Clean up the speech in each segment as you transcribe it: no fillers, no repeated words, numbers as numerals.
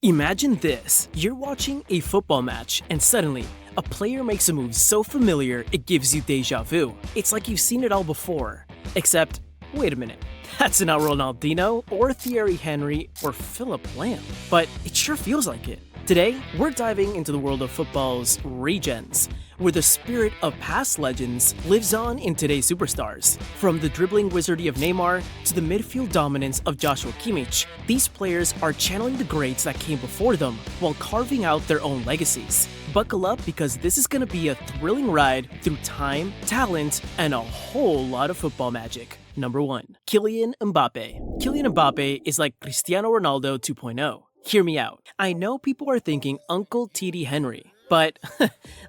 Imagine this, you're watching a football match and suddenly, a player makes a move so familiar it gives you deja vu. It's like you've seen it all before. Except, wait a minute, that's not Ronaldinho or Thierry Henry or Philip Lam. But it sure feels like it. Today, we're diving into the world of football's Regens, where the spirit of past legends lives on in today's superstars. From the dribbling wizardry of Neymar to the midfield dominance of Joshua Kimmich, these players are channeling the greats that came before them while carving out their own legacies. Buckle up because this is going to be a thrilling ride through time, talent, and a whole lot of football magic. Number 1. Kylian Mbappe. Kylian Mbappe is like Cristiano Ronaldo 2.0. Hear me out. I know people are thinking Uncle T.D. Henry, but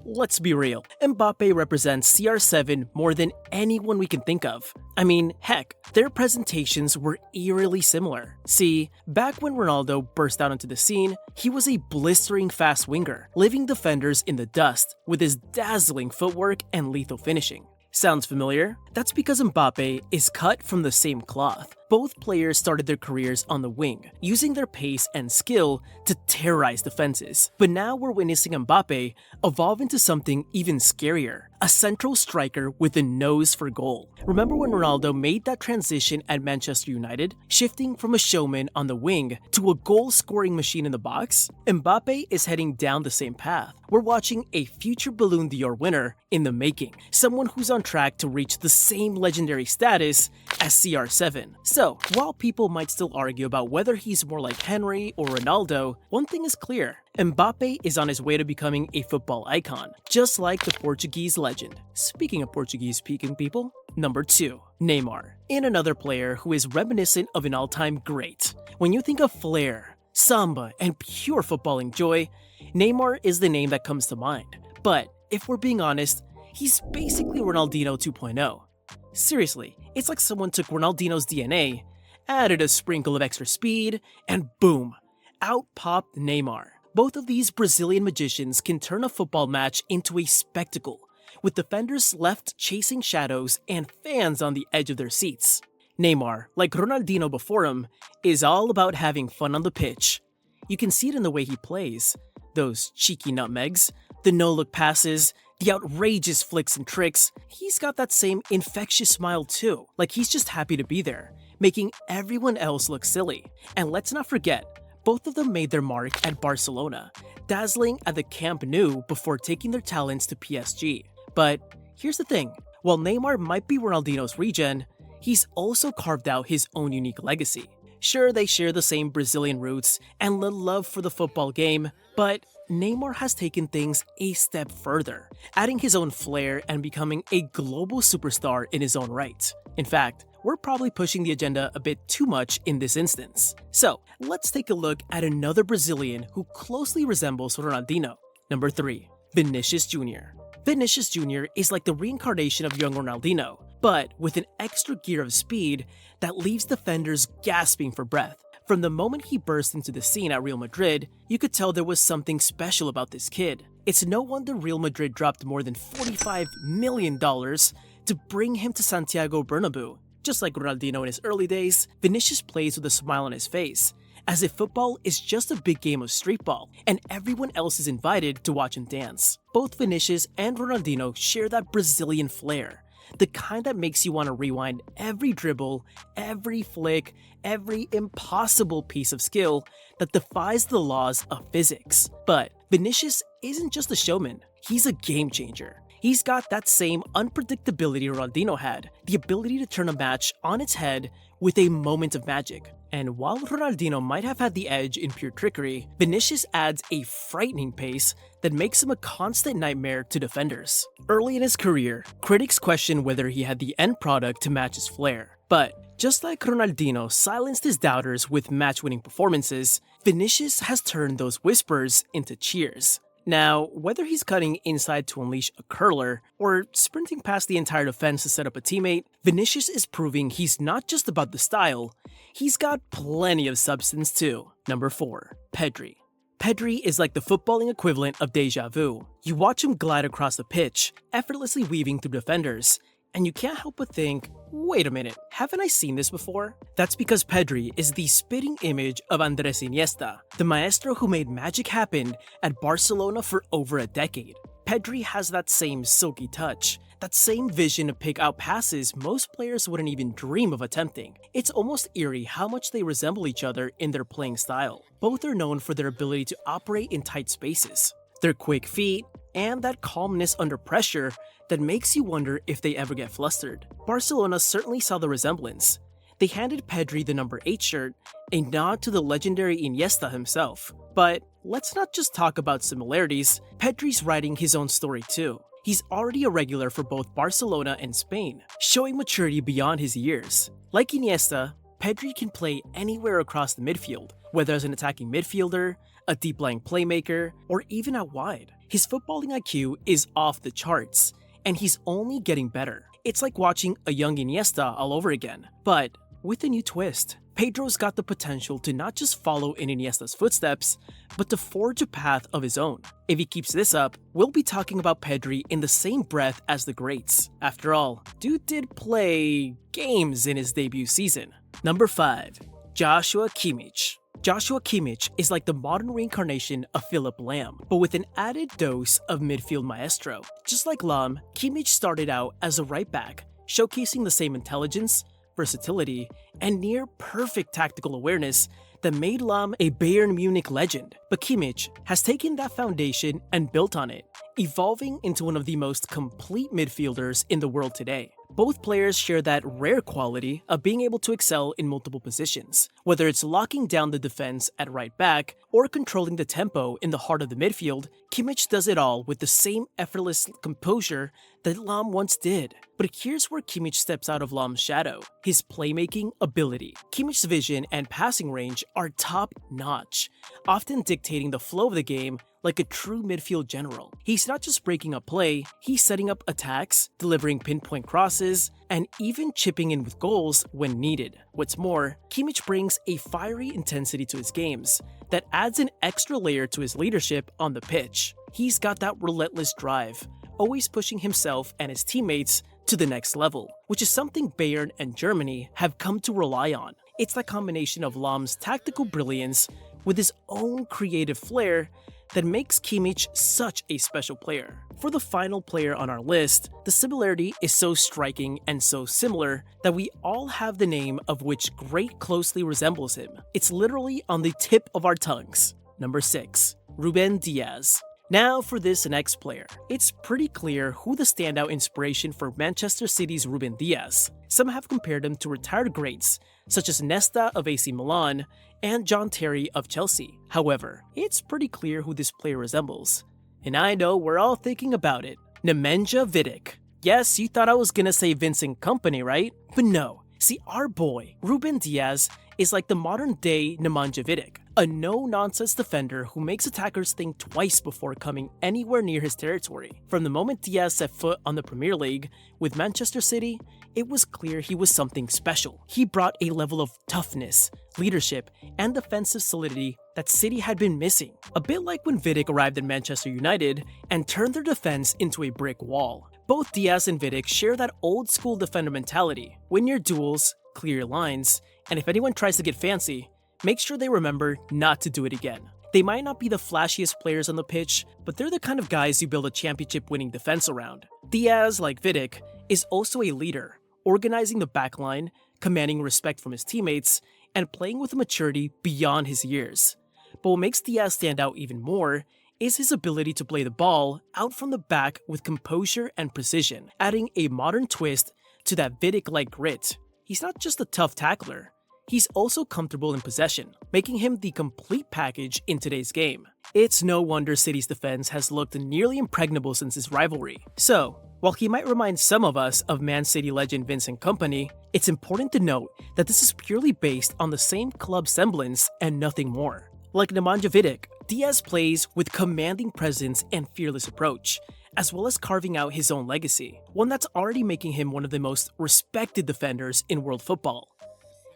let's be real. Mbappe represents CR7 more than anyone we can think of. I mean, heck, their presentations were eerily similar. See, back when Ronaldo burst out onto the scene, he was a blistering fast winger, leaving defenders in the dust with his dazzling footwork and lethal finishing. Sounds familiar? That's because Mbappe is cut from the same cloth. Both players started their careers on the wing, using their pace and skill to terrorize defenses. But now we're witnessing Mbappe evolve into something even scarier, a central striker with a nose for goal. Remember when Ronaldo made that transition at Manchester United, shifting from a showman on the wing to a goal-scoring machine in the box? Mbappe is heading down the same path. We're watching a future Ballon d'Or winner in the making, someone who's on track to reach the same legendary status as CR7. So, while people might still argue about whether he's more like Henry or Ronaldo, one thing is clear. Mbappe is on his way to becoming a football icon, just like the Portuguese legend. Speaking of Portuguese-speaking people, Number 2. Neymar. In another player who is reminiscent of an all-time great. When you think of flair, samba, and pure footballing joy, Neymar is the name that comes to mind. But if we're being honest, he's basically Ronaldinho 2.0. Seriously, it's like someone took Ronaldinho's DNA, added a sprinkle of extra speed, and boom, out popped Neymar. Both of these Brazilian magicians can turn a football match into a spectacle, with defenders left chasing shadows and fans on the edge of their seats. Neymar, like Ronaldinho before him, is all about having fun on the pitch. You can see it in the way he plays. Those cheeky nutmegs, the no-look passes, the outrageous flicks and tricks. He's got that same infectious smile too, like he's just happy to be there, making everyone else look silly. And let's not forget, both of them made their mark at Barcelona, dazzling at the Camp Nou before taking their talents to PSG. But here's the thing, while Neymar might be Ronaldinho's regen, he's also carved out his own unique legacy. Sure, they share the same Brazilian roots and the love for the football game, but Neymar has taken things a step further, adding his own flair and becoming a global superstar in his own right. In fact, we're probably pushing the agenda a bit too much in this instance. So, let's take a look at another Brazilian who closely resembles Ronaldinho. Number 3. Vinicius Jr. Vinicius Jr. is like the reincarnation of young Ronaldinho, but with an extra gear of speed that leaves defenders gasping for breath. From the moment he burst into the scene at Real Madrid, you could tell there was something special about this kid. It's no wonder Real Madrid dropped more than $45 million to bring him to Santiago Bernabeu. Just like Ronaldinho in his early days, Vinicius plays with a smile on his face, as if football is just a big game of street ball, and everyone else is invited to watch him dance. Both Vinicius and Ronaldinho share that Brazilian flair, the kind that makes you want to rewind every dribble, every flick, every impossible piece of skill that defies the laws of physics. But Vinicius isn't just a showman, he's a game changer. He's got that same unpredictability Ronaldinho had, the ability to turn a match on its head with a moment of magic. And while Ronaldinho might have had the edge in pure trickery, Vinicius adds a frightening pace that makes him a constant nightmare to defenders. Early in his career, critics questioned whether he had the end product to match his flair. But just like Ronaldinho silenced his doubters with match-winning performances, Vinicius has turned those whispers into cheers. Now, whether he's cutting inside to unleash a curler or sprinting past the entire defense to set up a teammate, Vinicius is proving he's not just about the style, he's got plenty of substance too. Number 4. Pedri. Pedri is like the footballing equivalent of deja vu. You watch him glide across the pitch, effortlessly weaving through defenders, and you can't help but think, wait a minute, haven't I seen this before? That's because Pedri is the spitting image of Andres Iniesta, the maestro who made magic happen at Barcelona for over a decade. Pedri has that same silky touch, that same vision to pick out passes most players wouldn't even dream of attempting. It's almost eerie how much they resemble each other in their playing style. Both are known for their ability to operate in tight spaces, their quick feet, and that calmness under pressure that makes you wonder if they ever get flustered. Barcelona certainly saw the resemblance. They handed Pedri the number 8 shirt, a nod to the legendary Iniesta himself. But let's not just talk about similarities, Pedri's writing his own story too. He's already a regular for both Barcelona and Spain, showing maturity beyond his years. Like Iniesta, Pedri can play anywhere across the midfield, whether as an attacking midfielder, a deep-lying playmaker, or even out wide. His footballing IQ is off the charts, and he's only getting better. It's like watching a young Iniesta all over again, but with a new twist. Pedro's got the potential to not just follow in Iniesta's footsteps, but to forge a path of his own. If he keeps this up, we'll be talking about Pedri in the same breath as the greats. After all, dude did play games in his debut season. Number 5. Joshua Kimmich. Joshua Kimmich is like the modern reincarnation of Philip Lahm, but with an added dose of midfield maestro. Just like Lahm, Kimmich started out as a right back, showcasing the same intelligence, versatility, and near-perfect tactical awareness that made Lahm a Bayern Munich legend. But Kimmich has taken that foundation and built on it, evolving into one of the most complete midfielders in the world today. Both players share that rare quality of being able to excel in multiple positions, whether it's locking down the defense at right back or controlling the tempo in the heart of the midfield. Kimmich does it all with the same effortless composure that Lahm once did. But here's where Kimmich steps out of Lahm's shadow: his playmaking ability. Kimmich's vision and passing range are top-notch, often dictating the flow of the game like a true midfield general. He's not just breaking up play, he's setting up attacks, delivering pinpoint crosses, and even chipping in with goals when needed. What's more, Kimmich brings a fiery intensity to his games that adds an extra layer to his leadership on the pitch. He's got that relentless drive, always pushing himself and his teammates to the next level, which is something Bayern and Germany have come to rely on. It's that combination of Lahm's tactical brilliance with his own creative flair that makes Kimmich such a special player. For the final player on our list, the similarity is so striking and so similar that we all have the name of which great closely resembles him. It's literally on the tip of our tongues. Number 6. Ruben Dias. Now for this next player. It's pretty clear who the standout inspiration for Manchester City's Ruben Dias. Some have compared him to retired greats such as Nesta of AC Milan and John Terry of Chelsea. However, it's pretty clear who this player resembles. And I know we're all thinking about it. Nemanja Vidic. Yes, you thought I was gonna say Vincent Kompany, right? But no. See, our boy, Ruben Dias, is like the modern-day Nemanja Vidic, a no-nonsense defender who makes attackers think twice before coming anywhere near his territory. From the moment Dias set foot on the Premier League with Manchester City, it was clear he was something special. He brought a level of toughness, leadership, and defensive solidity that City had been missing. A bit like when Vidic arrived at Manchester United and turned their defense into a brick wall. Both Dias and Vidic share that old-school defender mentality. Win your duels, clear your lines, and if anyone tries to get fancy, make sure they remember not to do it again. They might not be the flashiest players on the pitch, but they're the kind of guys you build a championship-winning defense around. Dias, like Vidic, is also a leader, organizing the backline, commanding respect from his teammates, and playing with a maturity beyond his years. But what makes Dias stand out even more is his ability to play the ball out from the back with composure and precision, adding a modern twist to that Vidic-like grit. He's not just a tough tackler, he's also comfortable in possession, making him the complete package in today's game. It's no wonder City's defense has looked nearly impregnable since this rivalry. So, while he might remind some of us of Man City legend Vincent Kompany, it's important to note that this is purely based on the same club semblance and nothing more. Like Nemanja Vidic, Dias plays with commanding presence and fearless approach, as well as carving out his own legacy, one that's already making him one of the most respected defenders in world football.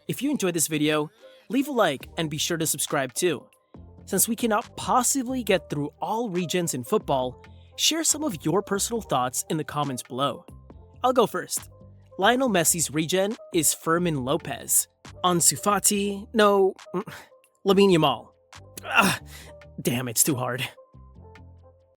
If you enjoyed this video, leave a like and be sure to subscribe too. Since we cannot possibly get through all regions in football, share some of your personal thoughts in the comments below. I'll go first. Lionel Messi's regen is Fermin Lopez. Ansu Fati, no, Lamine Yamal. Damn, it's too hard.